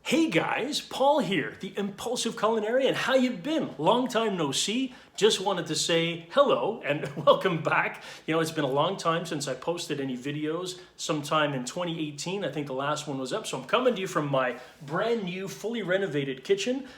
Hey guys, Paul here, the Impulsive Culinarian. How you been? Long time no see. Just wanted to say hello and welcome back. You know, it's been a long time since I posted any videos, sometime in 2018. I think the last one was up. So I'm coming to you from my brand new, fully renovated kitchen,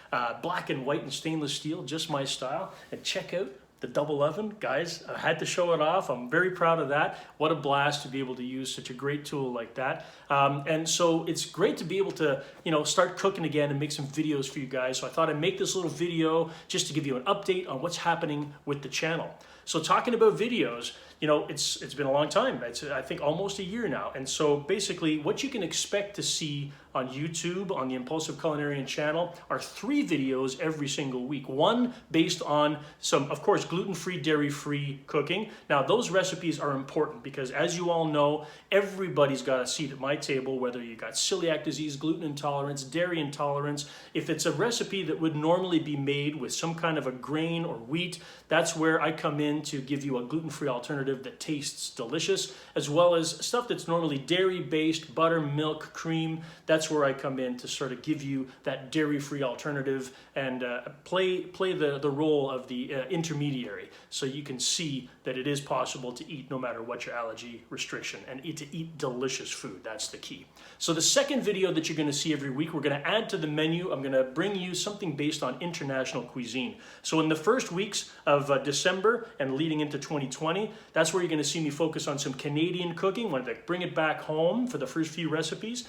black and white and stainless steel, just my style. And check out the double oven, guys. I had to show it off. I'm very proud of that. What a blast to be able to use such a great tool like that. And so it's great to be able to, start cooking again and make some videos for you guys. So I thought I'd make this little video just to give you an update on what's happening with the channel. So talking about videos, it's been a long time. It's, I think, almost a year now. And so basically what you can expect to see on YouTube, on the Impulsive Culinarian channel, are 3 videos every single week. One based on some, of course, gluten-free, dairy-free cooking. Now, those recipes are important because, as you all know, everybody's got a seat at my table, whether you got celiac disease, gluten intolerance, dairy intolerance. If it's a recipe that would normally be made with some kind of a grain or wheat, that's where I come in to give you a gluten-free alternative that tastes delicious, as well as stuff that's normally dairy-based, butter, milk, cream. That's where I come in to sort of give you that dairy-free alternative and play the role of the intermediary, so you can see that it is possible to eat no matter what your allergy restriction, and to eat delicious food. That's the key. So the second video that you're going to see every week, we're going to add to the menu. I'm going to bring you something based on international cuisine. So in the first weeks of December and leading into 2020, that's where you're going to see me focus on some Canadian cooking. Want to bring it back home for the first few recipes.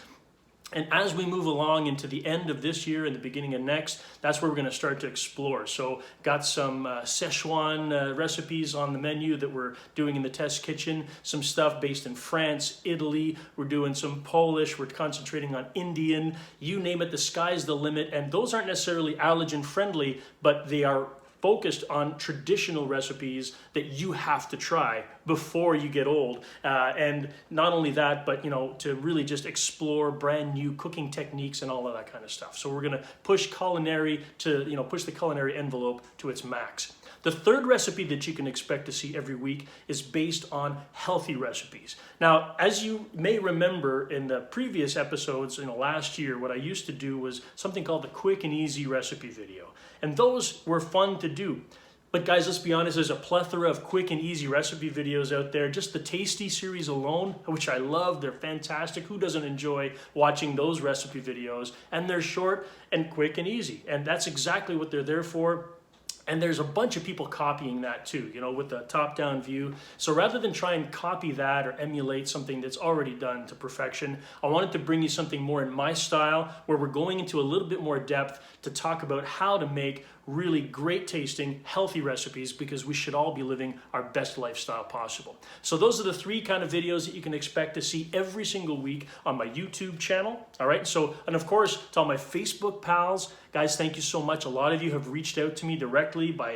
And as we move along into the end of this year and the beginning of next, that's where we're going to start to explore. So got some Szechuan recipes on the menu that we're doing in the test kitchen, some stuff based in France, Italy, we're doing some Polish, we're concentrating on Indian, you name it, the sky's the limit. And those aren't necessarily allergen friendly, but they are focused on traditional recipes that you have to try before you get old. And not only that, but to really just explore brand new cooking techniques and all of that kind of stuff. So we're gonna push push the culinary envelope to its max. The third recipe that you can expect to see every week is based on healthy recipes. Now, as you may remember in the previous episodes, last year, what I used to do was something called the quick and easy recipe video. And those were fun to do. But guys, let's be honest, there's a plethora of quick and easy recipe videos out there. Just the Tasty series alone, which I love, they're fantastic. Who doesn't enjoy watching those recipe videos? And they're short and quick and easy. And that's exactly what they're there for. And there's a bunch of people copying that too, with the top-down view. So rather than try and copy that or emulate something that's already done to perfection, I wanted to bring you something more in my style, where we're going into a little bit more depth to talk about how to make really great tasting, healthy recipes, because we should all be living our best lifestyle possible. So those are the 3 kind of videos that you can expect to see every single week on my YouTube channel. All right. So, and of course, to all my Facebook pals, guys, thank you so much. A lot of you have reached out to me directly by,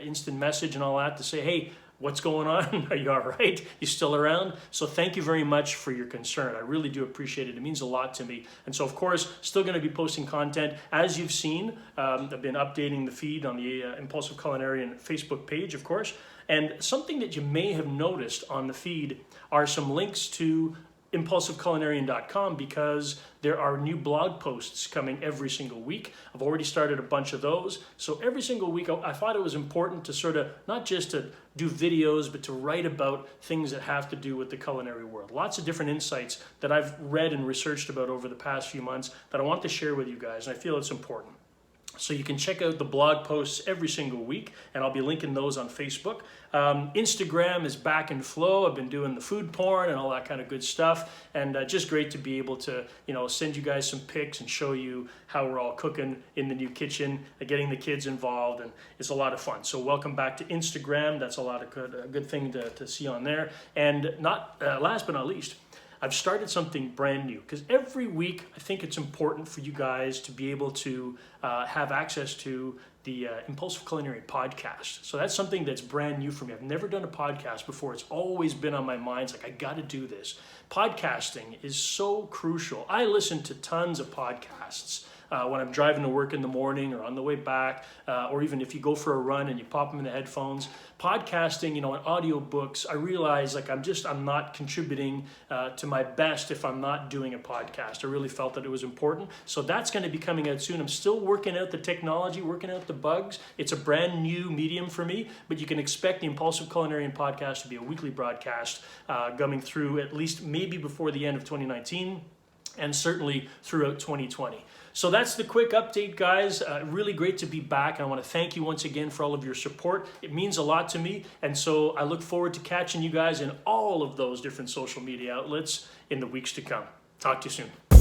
instant message and all that to say, hey, what's going on? Are you all right? You still around? So thank you very much for your concern. I really do appreciate it. It means a lot to me. And so, of course, still going to be posting content. As you've seen, I've been updating the feed on the Impulsive Culinarian Facebook page, of course. And something that you may have noticed on the feed are some links to impulsiveculinarian.com, because there are new blog posts coming every single week. I've already started a bunch of those. So every single week, I thought it was important to sort of not just to do videos, but to write about things that have to do with the culinary world. Lots of different insights that I've read and researched about over the past few months that I want to share with you guys, and I feel it's important. So you can check out the blog posts every single week, and I'll be linking those on Facebook. Instagram is back in flow. I've been doing the food porn and all that kind of good stuff, and just great to be able to send you guys some pics and show you how we're all cooking in the new kitchen, getting the kids involved, and it's a lot of fun. So welcome back to Instagram. That's a good thing to see on there. And last but not least, I've started something brand new, because every week I think it's important for you guys to be able to have access to the Impulsive Culinary podcast. So that's something that's brand new for me. I've never done a podcast before. It's always been on my mind. It's like, I got to do this. Podcasting is so crucial. I listen to tons of podcasts when I'm driving to work in the morning or on the way back, or even if you go for a run and you pop them in the headphones. Podcasting, you know, and audiobooks, I realize like I'm not contributing to my best if I'm not doing a podcast. I really felt that it was important. So that's going to be coming out soon. I'm still working out the technology, working out the bugs. It's a brand new medium for me, but you can expect the Impulsive Culinarian podcast to be a weekly broadcast coming through at least maybe before the end of 2019 and certainly throughout 2020. So that's the quick update, guys. Really great to be back. I want to thank you once again for all of your support. It means a lot to me. And so I look forward to catching you guys in all of those different social media outlets in the weeks to come. Talk to you soon.